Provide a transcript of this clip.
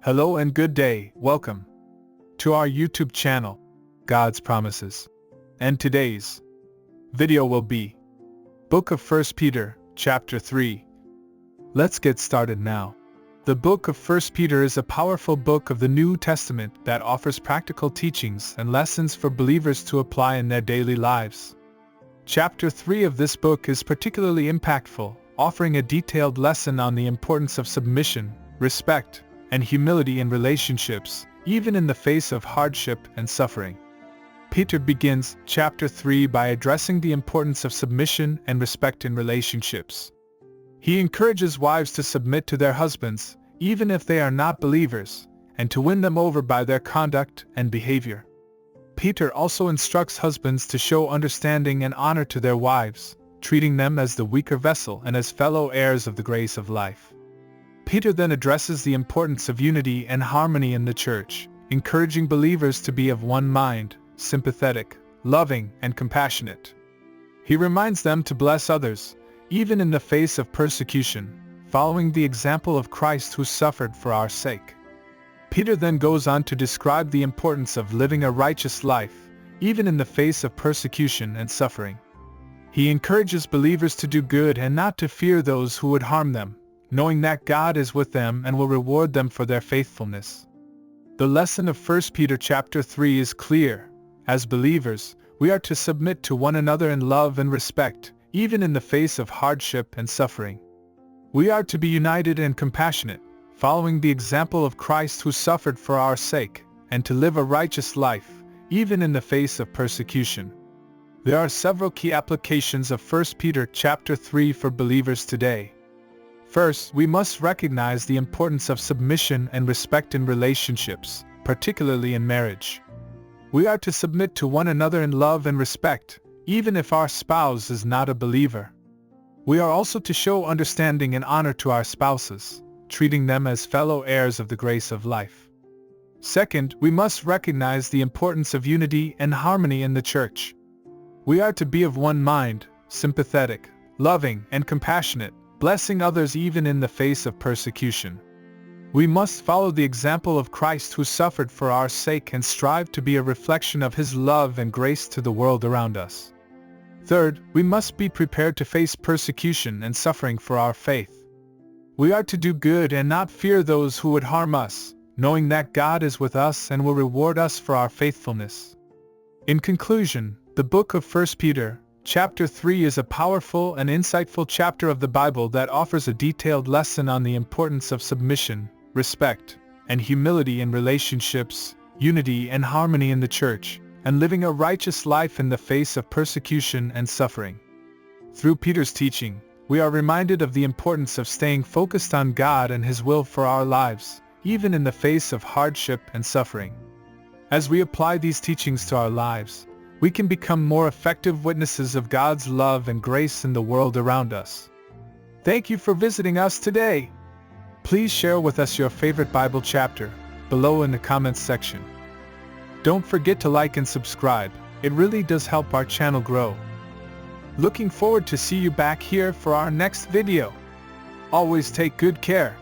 Hello and good day, welcome to our YouTube channel, God's Promises. And today's video will be Book of 1 Peter, Chapter 3. Let's get started now. The book of 1 Peter is a powerful book of the New Testament that offers practical teachings and lessons for believers to apply in their daily lives. Chapter 3 of this book is particularly impactful, offering a detailed lesson on the importance of submission, respect, and humility in relationships, even in the face of hardship and suffering. Peter begins chapter 3 by addressing the importance of submission and respect in relationships. He encourages wives to submit to their husbands, even if they are not believers, and to win them over by their conduct and behavior. Peter also instructs husbands to show understanding and honor to their wives, treating them as the weaker vessel and as fellow heirs of the grace of life. Peter then addresses the importance of unity and harmony in the church, encouraging believers to be of one mind, sympathetic, loving, and compassionate. He reminds them to bless others, even in the face of persecution, following the example of Christ who suffered for our sake. Peter then goes on to describe the importance of living a righteous life, even in the face of persecution and suffering. He encourages believers to do good and not to fear those who would harm them, knowing that God is with them and will reward them for their faithfulness. The lesson of 1 Peter chapter 3 is clear. As believers, we are to submit to one another in love and respect, even in the face of hardship and suffering. We are to be united and compassionate, following the example of Christ who suffered for our sake, and to live a righteous life, even in the face of persecution. There are several key applications of 1 Peter chapter 3 for believers today. First, we must recognize the importance of submission and respect in relationships, particularly in marriage. We are to submit to one another in love and respect, even if our spouse is not a believer. We are also to show understanding and honor to our spouses, treating them as fellow heirs of the grace of life. Second, we must recognize the importance of unity and harmony in the church. We are to be of one mind, sympathetic, loving, and compassionate, blessing others even in the face of persecution. We must follow the example of Christ who suffered for our sake and strive to be a reflection of His love and grace to the world around us. Third, we must be prepared to face persecution and suffering for our faith. We are to do good and not fear those who would harm us, knowing that God is with us and will reward us for our faithfulness. In conclusion, the book of 1 Peter, Chapter 3 is a powerful and insightful chapter of the Bible that offers a detailed lesson on the importance of submission, respect, and humility in relationships, unity and harmony in the church, and living a righteous life in the face of persecution and suffering. Through Peter's teaching, we are reminded of the importance of staying focused on God and His will for our lives, even in the face of hardship and suffering. As we apply these teachings to our lives, we can become more effective witnesses of God's love and grace in the world around us. Thank you for visiting us today. Please share with us your favorite Bible chapter below in the comments section. Don't forget to like and subscribe. It really does help our channel grow. Looking forward to see you back here for our next video. Always take good care.